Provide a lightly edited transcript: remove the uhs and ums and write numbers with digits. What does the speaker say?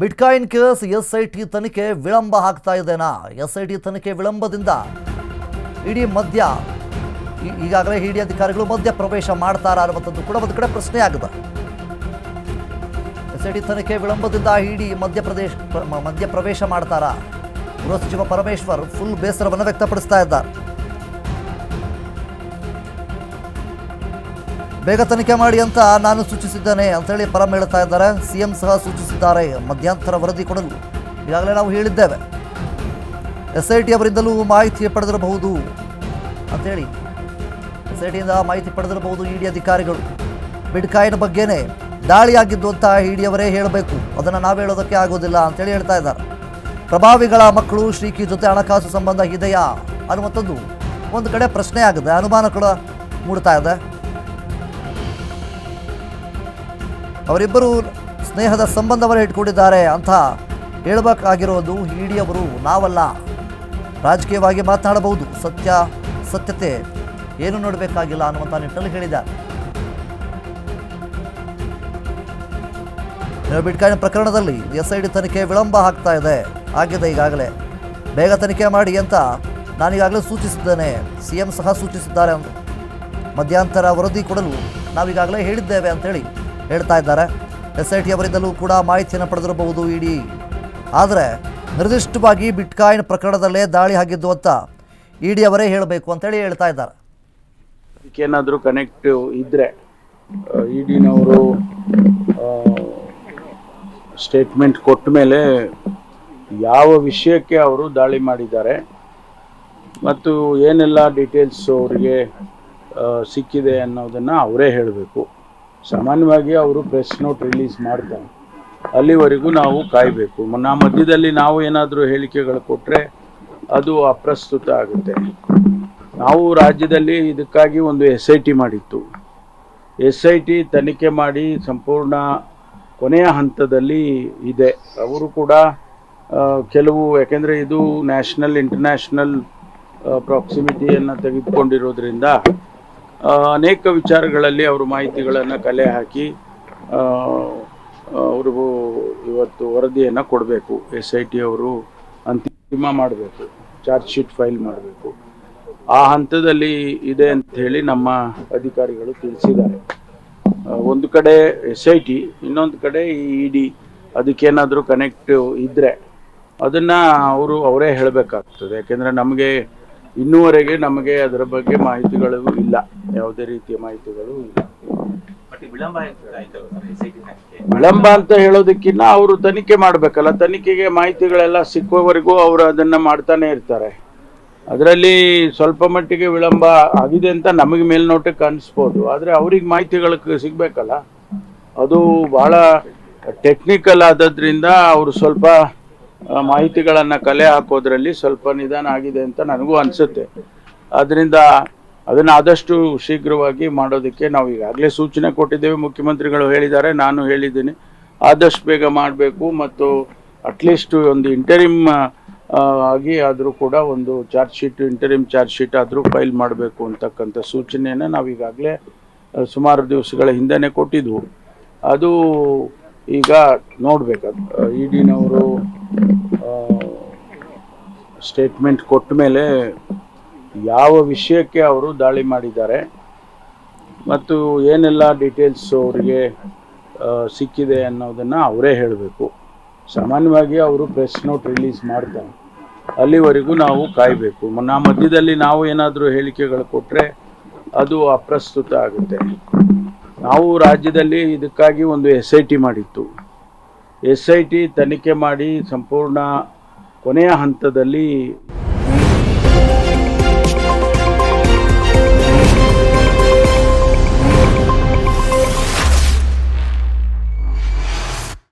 Bitcoin case SIT ತನಿಖೆ ವಿಳಂಬ ಆಗ್ತಾ ಇದೆನಾ? ಎಸ್ಐಟಿ ತನಿಖೆ ವಿಳಂಬದಿಂದ ಇಡೀ ಈಗಾಗಲೇ ಇಡಿ ಅಧಿಕಾರಿಗಳು ಮಧ್ಯ ಪ್ರವೇಶ ಮಾಡ್ತಾರಾ ಅನ್ನುವಂಥದ್ದು ಕೂಡ ಒಂದು ಕಡೆ ಪ್ರಶ್ನೆ ಆಗಿದೆ. ಎಸ್ಐಟಿ ತನಿಖೆ ವಿಳಂಬದಿಂದ ಇಡಿ ಮಧ್ಯ ಪ್ರವೇಶ ಮಾಡ್ತಾರಾ? ಗೃಹ ಸಚಿವ ಪರಮೇಶ್ವರ್ ಫುಲ್ ಬೇಸರವನ್ನು ವ್ಯಕ್ತಪಡಿಸ್ತಾ ಇದ್ದಾರೆ. ಬೇಗ ತನಿಖೆ ಮಾಡಿ ಅಂತ ನಾನು ಸೂಚಿಸಿದ್ದೇನೆ ಅಂತೇಳಿ ಪರಂ ಹೇಳ್ತಾ ಇದ್ದಾರೆ. ಸಿಎಂ ಸಹ ಸೂಚಿಸಿದ್ದಾರೆ ಮಧ್ಯಂತರ ವರದಿ ಕೊಡಲು. ಈಗಾಗಲೇ ನಾವು ಹೇಳಿದ್ದೇವೆ, ಎಸ್ಐಟಿ ಅವರಿಂದಲೂ ಮಾಹಿತಿ ಪಡೆದಿರಬಹುದು ಅಂತೇಳಿ. ಎಸ್ಐಟಿಯಿಂದ ಮಾಹಿತಿ ಪಡೆದಿರಬಹುದು ಇಡಿ ಅಧಿಕಾರಿಗಳು. ಬಿಟ್ಕಾಯಿನ್ ಬಗ್ಗೆನೇ ದಾಳಿಯಾಗಿದ್ದು ಅಂತ ಇಡಿ ಅವರೇ ಹೇಳಬೇಕು, ಅದನ್ನು ನಾವು ಹೇಳೋದಕ್ಕೆ ಆಗೋದಿಲ್ಲ ಅಂತೇಳಿ ಹೇಳ್ತಾ ಇದ್ದಾರೆ. ಪ್ರಭಾವಿಗಳ ಮಕ್ಕಳು ಶ್ರೀಕಿ ಜೊತೆ ಹಣಕಾಸು ಸಂಬಂಧ ಇದೆಯಾ ಅನ್ನುವಂಥದ್ದು ಒಂದು ಕಡೆ ಪ್ರಶ್ನೆ ಆಗಿದೆ, ಅನುಮಾನ ಕೂಡ ಮೂಡ್ತಾ ಇದೆ. ಅವರಿಬ್ಬರು ಸ್ನೇಹದ ಸಂಬಂಧವನ್ನು ಇಟ್ಕೊಂಡಿದ್ದಾರೆ ಅಂತ ಹೇಳಬೇಕಾಗಿರೋದು ಇಡಿ ಅವರು, ನಾವಲ್ಲ. ರಾಜಕೀಯವಾಗಿ ಮಾತನಾಡಬಹುದು, ಸತ್ಯತೆ ಏನು ನೋಡಬೇಕಾಗಿಲ್ಲ ಅನ್ನುವಂಥ ನಿಟ್ಟಿನಲ್ಲಿ ಹೇಳಿದ್ದಾರೆ. ಬಿಟ್ಕಾಯಿನ್ ಪ್ರಕರಣದಲ್ಲಿ ಎಸ್ಐಟಿ ತನಿಖೆ ವಿಳಂಬ ಆಗಿದೆ ಈಗಾಗಲೇ. ಬೇಗ ತನಿಖೆ ಮಾಡಿ ಅಂತ ನಾನೀಗಾಗಲೇ ಸೂಚಿಸಿದ್ದೇನೆ, ಸಿಎಂ ಸಹ ಸೂಚಿಸಿದ್ದಾರೆ ಅಂತ. ಮಧ್ಯಂತರ ವರದಿ ಕೊಡಲು ನಾವೀಗಾಗಲೇ ಹೇಳಿದ್ದೇವೆ ಅಂತೇಳಿ ಹೇಳ್ತಾ ಇದ್ದಾರೆ. ಎಸ್ಐಟಿ ಅವರಿಂದಲೂ ಕೂಡ ಮಾಹಿತಿಯನ್ನು ಪಡೆದಿರಬಹುದು ಇಡಿ, ಆದರೆ ನಿರ್ದಿಷ್ಟವಾಗಿ ಬಿಟ್ಕಾಯಿನ್ ಪ್ರಕರಣದಲ್ಲೇ ದಾಳಿ ಆಗಿದ್ದು ಅಂತ ಇಡಿ ಅವರೇ ಹೇಳಬೇಕು ಅಂತೇಳಿ ಹೇಳ್ತಾ ಇದ್ದಾರೆ. ಅದಕ್ಕೇನಾದರೂ ಕನೆಕ್ಟ್ ಇದ್ದರೆ ಇಡಿನವರು ಸ್ಟೇಟ್ಮೆಂಟ್ ಕೊಟ್ಟ ಮೇಲೆ ಯಾವ ವಿಷಯಕ್ಕೆ ಅವರು ದಾಳಿ ಮಾಡಿದ್ದಾರೆ ಮತ್ತು ಏನೆಲ್ಲ ಡೀಟೇಲ್ಸ್ ಅವರಿಗೆ ಸಿಕ್ಕಿದೆ ಅನ್ನೋದನ್ನು ಅವರೇ ಹೇಳಬೇಕು. ಸಾಮಾನ್ಯವಾಗಿ ಅವರು ಪ್ರೆಸ್ ನೋಟ್ ರಿಲೀಸ್ ಮಾಡ್ತಾರೆ, ಅಲ್ಲಿವರೆಗೂ ನಾವು ಕಾಯಬೇಕು. ಮಧ್ಯದಲ್ಲಿ ನಾವು ಏನಾದರೂ ಹೇಳಿಕೆಗಳು ಕೊಟ್ಟರೆ ಅದು ಅಪ್ರಸ್ತುತ ಆಗುತ್ತೆ. ನಾವು ರಾಜ್ಯದಲ್ಲಿ ಇದಕ್ಕಾಗಿ ಒಂದು SIT ಮಾಡಿತ್ತು. SIT ತನಿಖೆ ಮಾಡಿ ಸಂಪೂರ್ಣ ಕೊನೆಯ ಹಂತದಲ್ಲಿ ಇದೆ. ಅವರು ಕೂಡ ಕೆಲವು, ಯಾಕೆಂದರೆ ಇದು ನ್ಯಾಷನಲ್ ಇಂಟರ್ನ್ಯಾಷನಲ್ ಪ್ರಾಕ್ಸಿಮಿಟಿಯನ್ನು ತೆಗೆದುಕೊಂಡಿರೋದ್ರಿಂದ ಅನೇಕ ವಿಚಾರಗಳಲ್ಲಿ ಅವರು ಮಾಹಿತಿಗಳನ್ನು ಕಲೆ ಹಾಕಿ ಅವ್ರಿಗೂ ಇವತ್ತು ವರದಿಯನ್ನು ಕೊಡಬೇಕು. SIT ಅವರು ಅಂತಿಮ ಮಾಡಬೇಕು, ಚಾರ್ಜ್ ಶೀಟ್ ಫೈಲ್ ಮಾಡಬೇಕು. ಆ ಹಂತದಲ್ಲಿ ಇದೆ ಅಂತ ಹೇಳಿ ನಮ್ಮ ಅಧಿಕಾರಿಗಳು ತಿಳಿಸಿದ್ದಾರೆ. ಒಂದು ಕಡೆ SIT, ಇನ್ನೊಂದು ಕಡೆ ಈ ಇಡಿ. ಅದಕ್ಕೇನಾದರೂ ಕನೆಕ್ಟ್ ಇದ್ದರೆ ಅದನ್ನು ಅವರೇ ಹೇಳಬೇಕಾಗ್ತದೆ. ಯಾಕೆಂದರೆ ಇನ್ನೂವರೆಗೆ ನಮಗೆ ಅದರ ಬಗ್ಗೆ ಮಾಹಿತಿಗಳು ಇಲ್ಲ, ಯಾವುದೇ ರೀತಿಯ ಮಾಹಿತಿಗಳು ಇಲ್ಲ. ವಿಳಂಬ ಅಂತ ಹೇಳೋದಕ್ಕಿಂತ ಅವರು ತನಿಖೆ ಮಾಡಬೇಕಲ್ಲ, ತನಿಖೆಗೆ ಮಾಹಿತಿಗಳೆಲ್ಲ ಸಿಕ್ಕುವವರೆಗೂ ಅವರು ಅದನ್ನು ಮಾಡ್ತಾನೆ ಇರ್ತಾರೆ. ಅದರಲ್ಲಿ ಸ್ವಲ್ಪ ಮಟ್ಟಿಗೆ ವಿಳಂಬ ಆಗಿದೆ ಅಂತ ನಮಗೆ ಮೇಲ್ನೋಟಕ್ಕೆ ಅನಿಸ್ಬೋದು, ಆದರೆ ಅವ್ರಿಗೆ ಮಾಹಿತಿಗಳು ಸಿಗಬೇಕಲ್ಲ. ಅದು ಭಾಳ ಟೆಕ್ನಿಕಲ್ ಆದದ್ರಿಂದ ಅವರು ಸ್ವಲ್ಪ ಮಾಹಿತಿಗಳನ್ನು ಕಲೆ ಹಾಕೋದ್ರಲ್ಲಿ ಸ್ವಲ್ಪ ನಿಧಾನ ಆಗಿದೆ ಅಂತ ನನಗೂ ಅನಿಸುತ್ತೆ. ಆದ್ದರಿಂದ ಅದನ್ನು ಆದಷ್ಟು ಶೀಘ್ರವಾಗಿ ಮಾಡೋದಕ್ಕೆ ನಾವು ಈಗಾಗಲೇ ಸೂಚನೆ ಕೊಟ್ಟಿದ್ದೇವೆ. ಮುಖ್ಯಮಂತ್ರಿಗಳು ಹೇಳಿದ್ದಾರೆ, ನಾನು ಹೇಳಿದ್ದೀನಿ, ಆದಷ್ಟು ಬೇಗ ಮಾಡಬೇಕು ಮತ್ತು ಅಟ್ಲೀಸ್ಟ್ ಒಂದು ಇಂಟರಿಮ್ ಆಗಿ ಆದರೂ ಕೂಡ ಒಂದು ಇಂಟರಿಮ್ ಚಾರ್ಜ್ ಶೀಟ್ ಆದರೂ ಫೈಲ್ ಮಾಡಬೇಕು ಅಂತಕ್ಕಂಥ ಸೂಚನೆಯನ್ನು ನಾವು ಈಗಾಗಲೇ ಸುಮಾರು ದಿವಸಗಳ ಹಿಂದೆನೇ ಕೊಟ್ಟಿದ್ವು. ಅದು ಈಗ ನೋಡಬೇಕು. ಇಡಿನವರು ಸ್ಟೇಟ್ಮೆಂಟ್ ಕೊಟ್ಟ ಮೇಲೆ ಯಾವ ವಿಷಯಕ್ಕೆ ಅವರು ದಾಳಿ ಮಾಡಿದ್ದಾರೆ ಮತ್ತು ಏನೆಲ್ಲ ಡೀಟೇಲ್ಸ್ ಅವರಿಗೆ ಸಿಕ್ಕಿದೆ ಅನ್ನೋದನ್ನು ಅವರೇ ಹೇಳಬೇಕು. ಸಾಮಾನ್ಯವಾಗಿ ಅವರು ಪ್ರೆಸ್ ನೋಟ್ ರಿಲೀಸ್ ಮಾಡ್ತಾರೆ, ಅಲ್ಲಿವರೆಗೂ ನಾವು ಕಾಯಬೇಕು. ಮಧ್ಯದಲ್ಲಿ ನಾವು ಏನಾದರೂ ಹೇಳಿಕೆಗಳು ಕೊಟ್ಟರೆ ಅದು ಅಪ್ರಸ್ತುತ ಆಗುತ್ತೆ. ನಾವು ರಾಜ್ಯದಲ್ಲಿ ಇದಕ್ಕಾಗಿ ಒಂದು SIT ಮಾಡಿತ್ತು. SIT ತನಿಖೆ ಮಾಡಿ ಸಂಪೂರ್ಣ ಕೊನೆಯ ಹಂತದಲ್ಲಿ